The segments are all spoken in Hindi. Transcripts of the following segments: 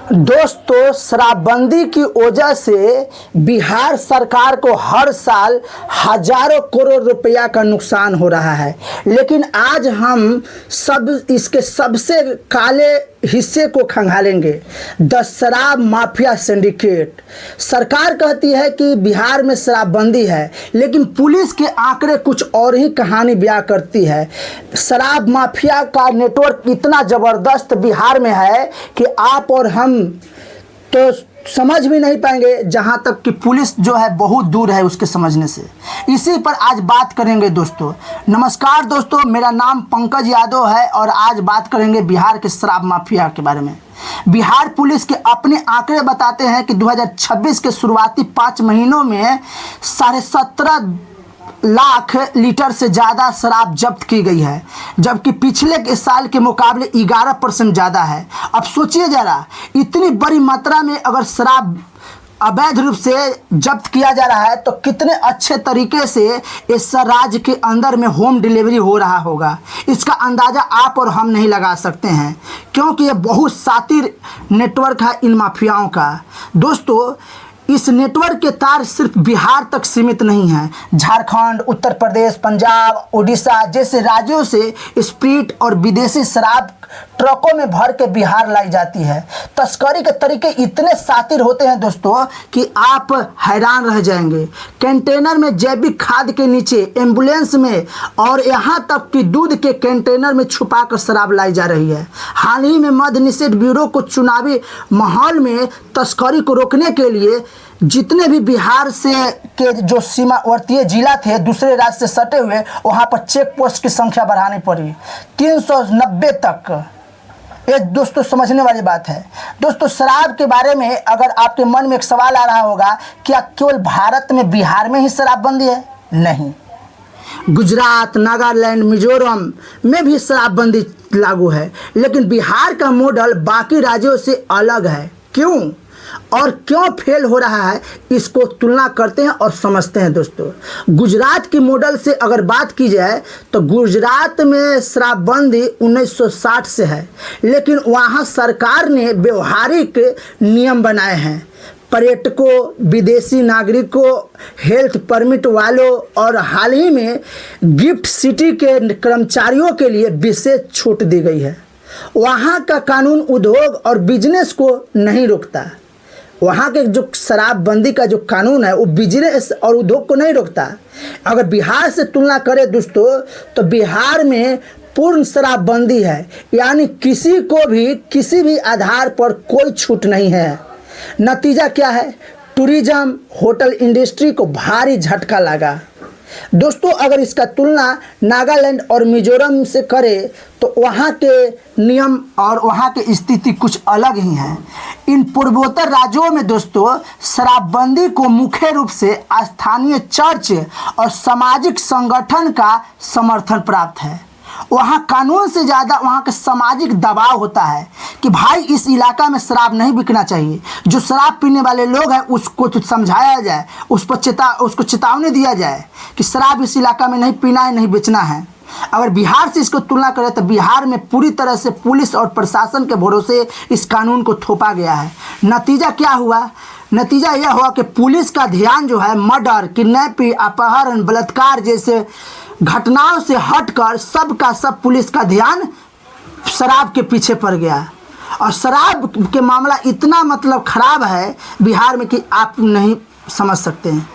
दोस्तों, शराबबंदी की वजह से बिहार सरकार को हर साल हजारों करोड़ रुपया का नुकसान हो रहा है। लेकिन आज हम इसके सबसे काले हिस्से को खंगालेंगे, द शराब माफिया सिंडिकेट। सरकार कहती है कि बिहार में शराबबंदी है, लेकिन पुलिस के आंकड़े कुछ और ही कहानी बयां करती है। शराब माफिया का नेटवर्क इतना ज़बरदस्त बिहार में है कि आप और हम तो समझ भी नहीं पाएंगे, जहां तक कि पुलिस जो है बहुत दूर है उसके समझने से। इसी पर आज बात करेंगे दोस्तों। नमस्कार दोस्तों, मेरा नाम पंकज यादव है और आज बात करेंगे बिहार के शराब माफिया के बारे में। बिहार पुलिस के अपने आंकड़े बताते हैं कि 2026 के शुरुआती 5 महीनों में 17.5 लाख लीटर से ज़्यादा शराब जब्त की गई है, जबकि पिछले के साल के मुकाबले 11% ज़्यादा है। अब सोचिए ज़रा, इतनी बड़ी मात्रा में अगर शराब अवैध रूप से जब्त किया जा रहा है तो कितने अच्छे तरीके से इस राज्य के अंदर में होम डिलीवरी हो रहा होगा, इसका अंदाज़ा आप और हम नहीं लगा सकते हैं, क्योंकि ये बहुत शातिर नेटवर्क है इन माफियाओं का। दोस्तों, इस नेटवर्क के तार सिर्फ बिहार तक सीमित नहीं है। झारखंड, उत्तर प्रदेश, पंजाब, उड़ीसा जैसे राज्यों से स्प्रीट और विदेशी शराब ट्रकों में भर के बिहार लाई जाती है। तस्करी के तरीके इतने शातिर होते हैं दोस्तों कि आप हैरान रह जाएंगे। कंटेनर में जैविक खाद के नीचे, एम्बुलेंस में और यहाँ तक कि दूध के कंटेनर में छुपा कर शराब लाई जा रही है। हाल ही में मद्य निषेध ब्यूरो को चुनावी माहौल में तस्करी को रोकने के लिए जितने भी बिहार से के जो सीमावर्तीय जिला थे, दूसरे राज्य से सटे हुए, वहाँ पर चेक पोस्ट की संख्या बढ़ानी पड़ी 390 तक। ये दोस्तों समझने वाली बात है। दोस्तों, शराब के बारे में अगर आपके मन में एक सवाल आ रहा होगा, क्या केवल भारत में बिहार में ही शराबबंदी है? नहीं, गुजरात, नागालैंड, मिजोरम में भी शराबबंदी लागू है, लेकिन बिहार का मॉडल बाकी राज्यों से अलग है। क्यों और क्यों फेल हो रहा है, इसको तुलना करते हैं और समझते हैं। दोस्तों, गुजरात की मॉडल से अगर बात की जाए तो गुजरात में शराबबंदी 1960 से है, लेकिन वहाँ सरकार ने व्यवहारिक नियम बनाए हैं। पर्यटकों, विदेशी नागरिकों, हेल्थ परमिट वालों और हाल ही में गिफ्ट सिटी के कर्मचारियों के लिए विशेष छूट दी गई है। वहाँ का कानून उद्योग और बिजनेस को नहीं रोकता। वहाँ के जो शराबबंदी का जो कानून है वो बिजनेस और उद्योग को नहीं रोकता। अगर बिहार से तुलना करें दोस्तों, तो बिहार में पूर्ण शराबबंदी है, यानी किसी को भी किसी भी आधार पर कोई छूट नहीं है। नतीजा क्या है? टूरिज्म, होटल इंडस्ट्री को भारी झटका लगा। दोस्तों, अगर इसका तुलना नागालैंड और मिजोरम से करें तो वहाँ के नियम और वहाँ की स्थिति कुछ अलग ही है। इन पूर्वोत्तर राज्यों में दोस्तों शराबबंदी को मुख्य रूप से स्थानीय चर्च और सामाजिक संगठन का समर्थन प्राप्त है। वहाँ कानून से ज़्यादा वहाँ का सामाजिक दबाव होता है कि भाई इस इलाका में शराब नहीं बिकना चाहिए। जो शराब पीने वाले लोग हैं उसको तो समझाया जाए, उसको चेतावनी दिया जाए कि शराब इस इलाका में नहीं पीना है, नहीं बेचना है। अगर बिहार से इसको तुलना करें तो बिहार में पूरी तरह से पुलिस और प्रशासन के भरोसे इस कानून को थोपा गया है। नतीजा क्या हुआ? नतीजा यह हुआ कि पुलिस का ध्यान जो है मर्डर, किडनैपिंग, अपहरण, बलात्कार जैसे घटनाओं से हटकर सब का सब पुलिस का ध्यान शराब के पीछे पड़ गया। और शराब के मामला इतना खराब है बिहार में कि आप नहीं समझ सकते हैं।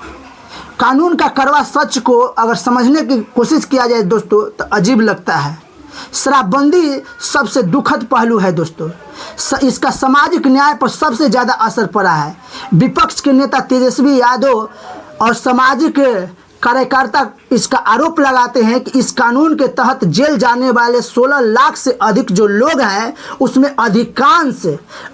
कानून का कड़वा सच को अगर समझने की कोशिश किया जाए दोस्तों तो अजीब लगता है। शराबबंदी सबसे दुखद पहलू है दोस्तों। इसका सामाजिक न्याय पर सबसे ज़्यादा असर पड़ा है। विपक्ष के नेता तेजस्वी यादव और सामाजिक कार्यकर्ता इसका आरोप लगाते हैं कि इस कानून के तहत जेल जाने वाले 16 लाख से अधिक जो लोग हैं उसमें अधिकांश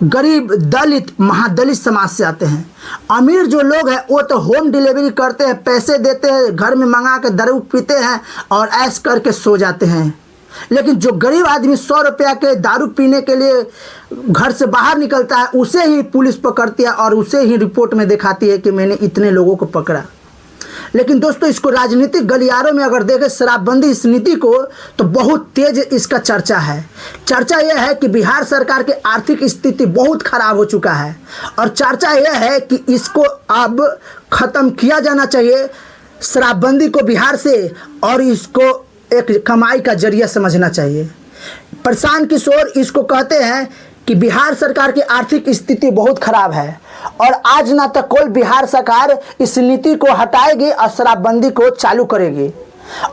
गरीब, दलित, महादलित समाज से आते हैं। अमीर जो लोग हैं वो तो होम डिलीवरी करते हैं, पैसे देते हैं, घर में मंगा के दारू पीते हैं और ऐश करके सो जाते हैं। लेकिन जो गरीब आदमी 100 रुपया के दारू पीने के लिए घर से बाहर निकलता है, उसे ही पुलिस पकड़ती है और उसे ही रिपोर्ट में दिखाती है कि मैंने इतने लोगों को पकड़ा। लेकिन दोस्तों इसको राजनीतिक गलियारों में अगर देखें शराबबंदी इस नीति को, तो बहुत तेज इसका चर्चा है। चर्चा यह है कि बिहार सरकार की आर्थिक स्थिति बहुत खराब हो चुका है और चर्चा यह है कि इसको अब ख़त्म किया जाना चाहिए, शराबबंदी को बिहार से, और इसको एक कमाई का जरिया समझना चाहिए। प्रशांत किशोर इसको कहते हैं कि बिहार सरकार की आर्थिक स्थिति बहुत खराब है और आज ना तक कोई बिहार सरकार इस नीति को हटाएगी और शराबबंदी को चालू करेगी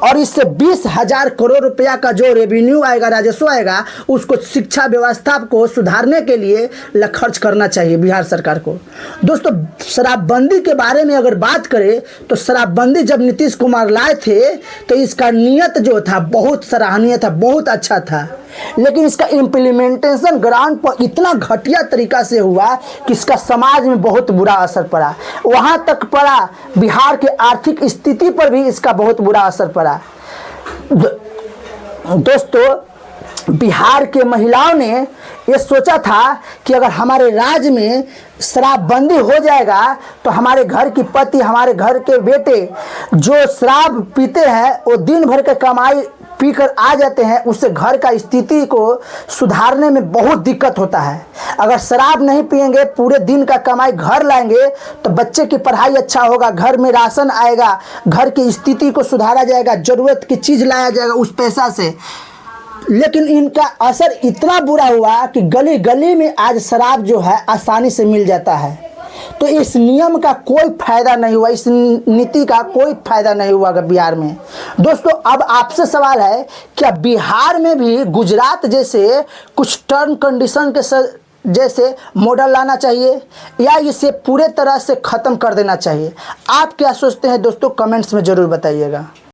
और इससे 20,000 करोड़ रुपया का जो रेवेन्यू आएगा, राजस्व आएगा, उसको शिक्षा व्यवस्था को सुधारने के लिए खर्च करना चाहिए बिहार सरकार को। दोस्तों शराबबंदी के बारे में अगर बात करें तो शराबबंदी जब नीतीश कुमार लाए थे तो इसका नियत जो था बहुत सराहनीय था, बहुत अच्छा था, लेकिन इसका इम्प्लीमेंटेशन ग्राउंड पर इतना घटिया तरीका से हुआ कि इसका समाज में बहुत बुरा असर पड़ा। वहाँ तक पड़ा बिहार के आर्थिक स्थिति पर भी इसका बहुत बुरा असर पड़ा। दोस्तों बिहार के महिलाओं ने ये सोचा था कि अगर हमारे राज्य में शराबबंदी हो जाएगा तो हमारे घर की पति, हमारे घर के बेटे जो शराब पीते हैं वो दिन भर के कमाई पीकर आ जाते हैं, उससे घर का स्थिति को सुधारने में बहुत दिक्कत होता है। अगर शराब नहीं पिएंगे, पूरे दिन का कमाई घर लाएंगे तो बच्चे की पढ़ाई अच्छा होगा, घर में राशन आएगा, घर की स्थिति को सुधारा जाएगा, ज़रूरत की चीज़ लाया जाएगा उस पैसा से। लेकिन इनका असर इतना बुरा हुआ कि गली गली में आज शराब जो है आसानी से मिल जाता है। तो इस नियम का कोई फायदा नहीं हुआ, इस नीति का कोई फायदा नहीं हुआ बिहार में। दोस्तों अब आपसे सवाल है, क्या बिहार में भी गुजरात जैसे कुछ टर्म कंडीशन के जैसे मॉडल लाना चाहिए या इसे पूरे तरह से ख़त्म कर देना चाहिए? आप क्या सोचते हैं दोस्तों, कमेंट्स में ज़रूर बताइएगा।